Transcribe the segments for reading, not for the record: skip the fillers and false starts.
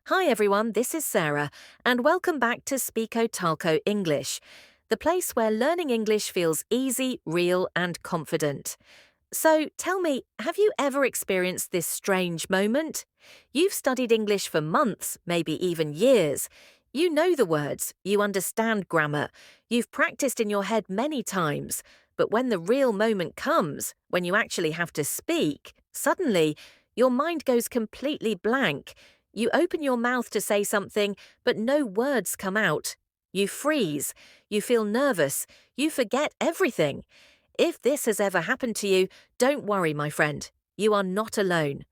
Hi everyone, this is Sarah, and welcome back to Speako Talko English, the place where learning English feels easy, real, and confident. So tell me, have you ever experienced this strange moment? You've studied English for months, maybe even years. You know the words, you understand grammar, you've practiced in your head many times, but when the real moment comes, when you actually have to speak, suddenly your mind goes completely blank. You open your mouth to say something, but no words come out. You freeze, you feel nervous, you forget everything. If this has ever happened to you, don't worry, my friend. You are not alone.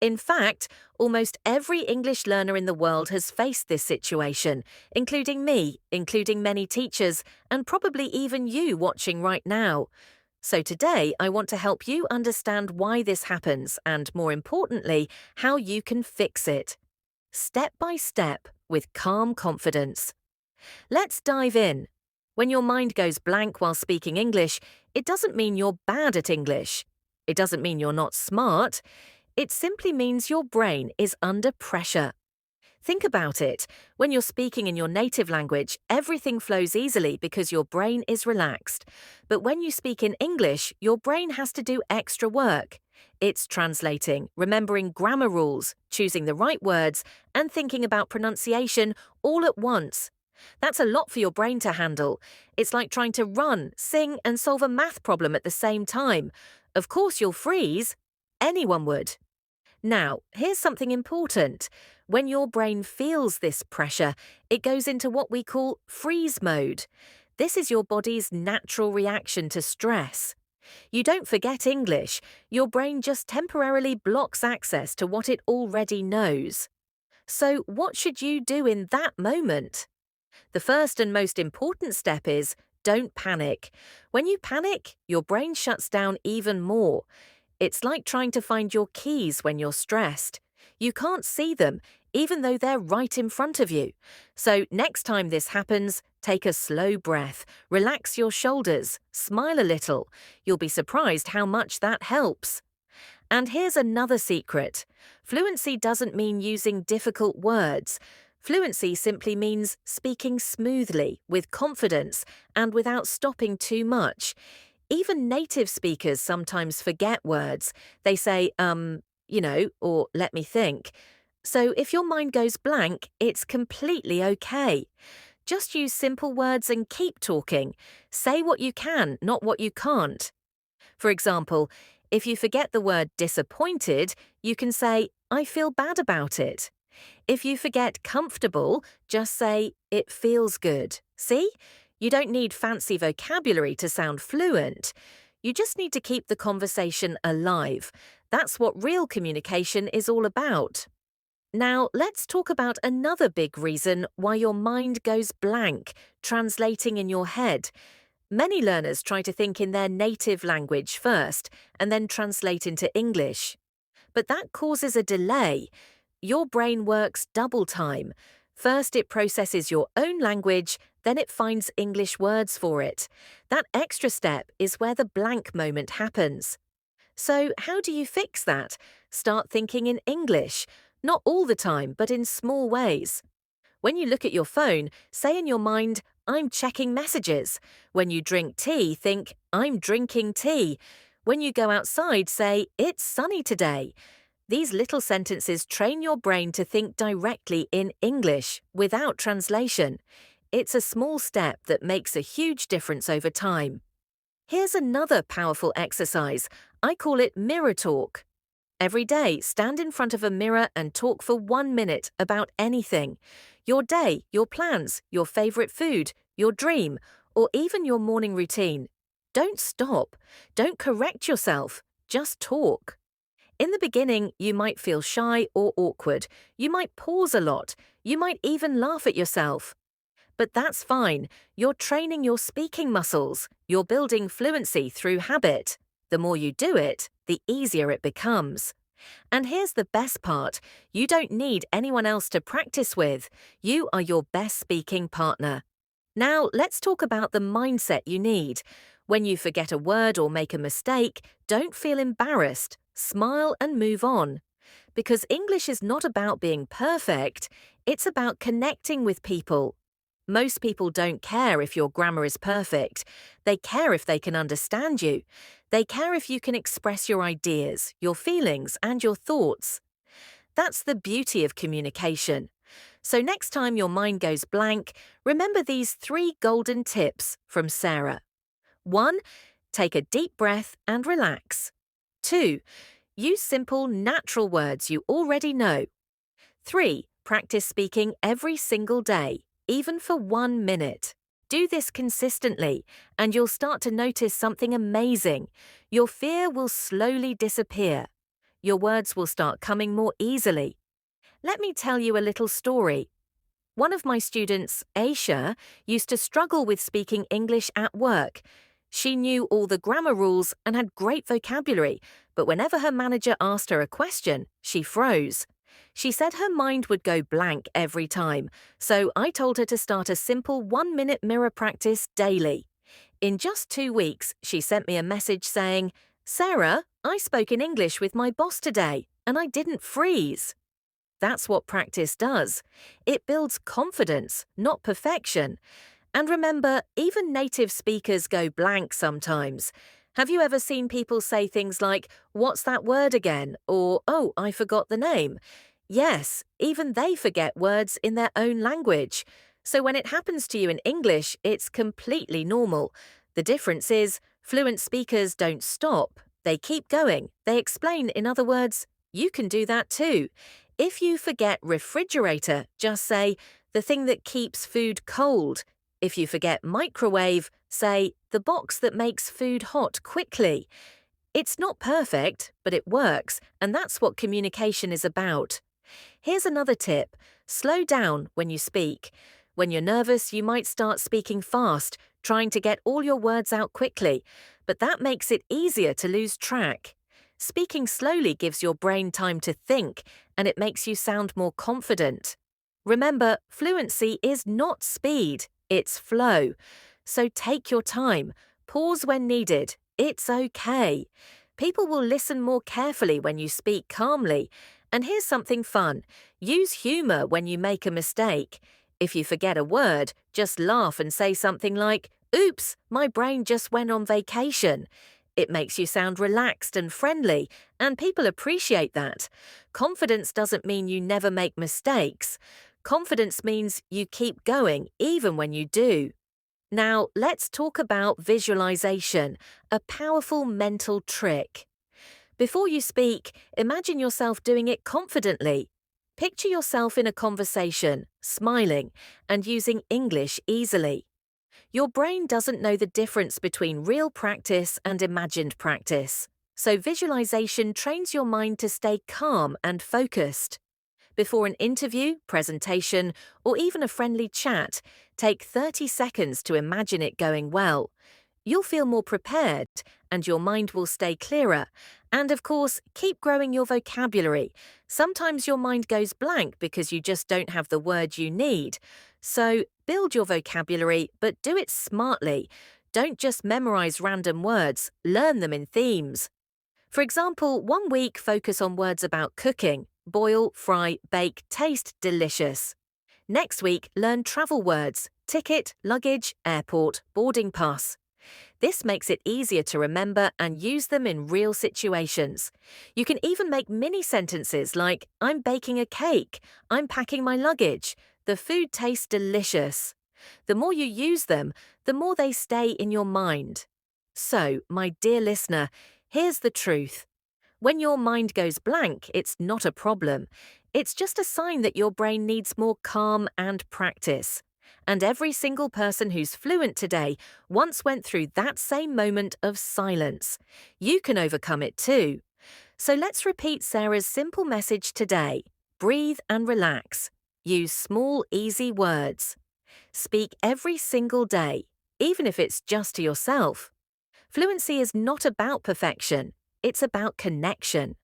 In fact, almost every English learner in the world has faced this situation, including me, including many teachers, and probably even you watching right now. So today, I want to help you understand why this happens and, more importantly, how you can fix it. Step by step, with calm confidence. Let's dive in. When your mind goes blank while speaking English, it doesn't mean you're bad at English. It doesn't mean you're not smart. It simply means your brain is under pressure. Think about it. When you're speaking in your native language, everything flows easily because your brain is relaxed. But when you speak in English, your brain has to do extra work. It's translating, remembering grammar rules, choosing the right words, and thinking about pronunciation all at once. That's a lot for your brain to handle. It's like trying to run, sing, and solve a math problem at the same time. Of course you'll freeze. Anyone would. Now, here's something important. When your brain feels this pressure, it goes into what we call freeze mode. This is your body's natural reaction to stress. You don't forget English, your brain just temporarily blocks access to what it already knows. So, what should you do in that moment? The first and most important step is don't panic. When you panic, your brain shuts down even more. It's like trying to find your keys when you're stressed. You can't see them, even though they're right in front of you. So next time this happens, take a slow breath, relax your shoulders, smile a little. You'll be surprised how much that helps. And here's another secret. Fluency doesn't mean using difficult words. Fluency simply means speaking smoothly, with confidence, and without stopping too much. Even native speakers sometimes forget words. They say, or let me think. So if your mind goes blank, it's completely okay. Just use simple words and keep talking. Say what you can, not what you can't. For example, if you forget the word disappointed, you can say, I feel bad about it. If you forget comfortable, just say, it feels good. See? You don't need fancy vocabulary to sound fluent. You just need to keep the conversation alive. That's what real communication is all about. Now, let's talk about another big reason why your mind goes blank, translating in your head. Many learners try to think in their native language first and then translate into English. But that causes a delay. Your brain works double time. First, it processes your own language, then it finds English words for it. That extra step is where the blank moment happens. So, how do you fix that? Start thinking in English. Not all the time, but in small ways. When you look at your phone, say in your mind, I'm checking messages. When you drink tea, think, I'm drinking tea. When you go outside, say, it's sunny today. These little sentences train your brain to think directly in English, without translation. It's a small step that makes a huge difference over time. Here's another powerful exercise. I call it mirror talk. Every day, stand in front of a mirror and talk for 1 minute about anything. Your day, your plans, your favorite food, your dream, or even your morning routine. Don't stop. Don't correct yourself. Just talk. In the beginning, you might feel shy or awkward. You might pause a lot. You might even laugh at yourself. But that's fine. You're training your speaking muscles. You're building fluency through habit. The more you do it, the easier it becomes. And here's the best part. You don't need anyone else to practice with. You are your best speaking partner. Now, let's talk about the mindset you need. When you forget a word or make a mistake, don't feel embarrassed. Smile and move on. because English is not about being perfect, it's about connecting with people. Most people don't care if your grammar is perfect. They care if they can understand you. They care if you can express your ideas, your feelings, and your thoughts. That's the beauty of communication. So next time your mind goes blank, remember these 3 golden tips from Sarah. 1. Take a deep breath and relax. 2. Use simple, natural words you already know. 3. Practice speaking every single day, even for 1 minute. Do this consistently, and you'll start to notice something amazing. Your fear will slowly disappear. Your words will start coming more easily. Let me tell you a little story. One of my students, Aisha, used to struggle with speaking English at work. She knew all the grammar rules and had great vocabulary, but whenever her manager asked her a question, she froze. She said her mind would go blank every time, so I told her to start a simple 1-minute mirror practice daily. In just 2 weeks, she sent me a message saying, "Sarah, I spoke in English with my boss today, and I didn't freeze." That's what practice does. It builds confidence, not perfection. And remember, even native speakers go blank sometimes. Have you ever seen people say things like, "What's that word again?" or "Oh, I forgot the name"? Yes, even they forget words in their own language. So when it happens to you in English, it's completely normal. The difference is, fluent speakers don't stop. They keep going. They explain, in other words, you can do that too. If you forget refrigerator, just say, "The thing that keeps food cold." If you forget microwave, say, "The box that makes food hot quickly." It's not perfect, but it works, and that's what communication is about. Here's another tip. Slow down when you speak. When you're nervous, you might start speaking fast, trying to get all your words out quickly, but that makes it easier to lose track. Speaking slowly gives your brain time to think, and it makes you sound more confident. Remember, fluency is not speed, it's flow. So take your time, pause when needed. It's okay. People will listen more carefully when you speak calmly. And here's something fun. Use humor when you make a mistake. If you forget a word, just laugh and say something like, "Oops, my brain just went on vacation." It makes you sound relaxed and friendly, and people appreciate that. Confidence doesn't mean you never make mistakes. Confidence means you keep going even when you do. Now, let's talk about visualization, a powerful mental trick. Before you speak, imagine yourself doing it confidently. Picture yourself in a conversation, smiling, and using English easily. Your brain doesn't know the difference between real practice and imagined practice, so visualization trains your mind to stay calm and focused. Before an interview, presentation, or even a friendly chat, take 30 seconds to imagine it going well. You'll feel more prepared, and your mind will stay clearer. And of course, keep growing your vocabulary. Sometimes your mind goes blank because you just don't have the word you need. So build your vocabulary, but do it smartly. Don't just memorize random words, learn them in themes. For example, 1 week focus on words about cooking. Boil, fry, bake, taste, delicious. Next week, learn travel words. Ticket, luggage, airport, boarding pass. This makes it easier to remember and use them in real situations. You can even make mini sentences like, "I'm baking a cake," "I'm packing my luggage," "The food tastes delicious." The more you use them, the more they stay in your mind. So, my dear listener, here's the truth. When your mind goes blank, it's not a problem. It's just a sign that your brain needs more calm and practice. And every single person who's fluent today once went through that same moment of silence. You can overcome it too. So let's repeat Sarah's simple message today. Breathe and relax. Use small, easy words. Speak every single day, even if it's just to yourself. Fluency is not about perfection. It's about connection.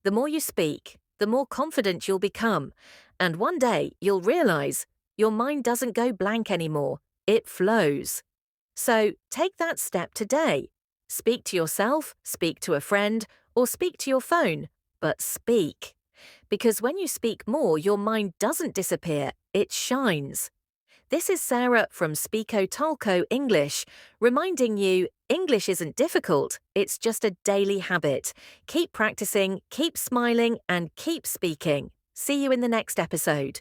The more you speak, the more confident you'll become. And one day you'll realize your mind doesn't go blank anymore. It flows. So take that step today. Speak to yourself, speak to a friend, or speak to your phone, but speak. because when you speak more, your mind doesn't disappear, it shines. This is Sarah from Speako Talko English, reminding you English isn't difficult, it's just a daily habit. Keep practicing, keep smiling, and keep speaking. See you in the next episode.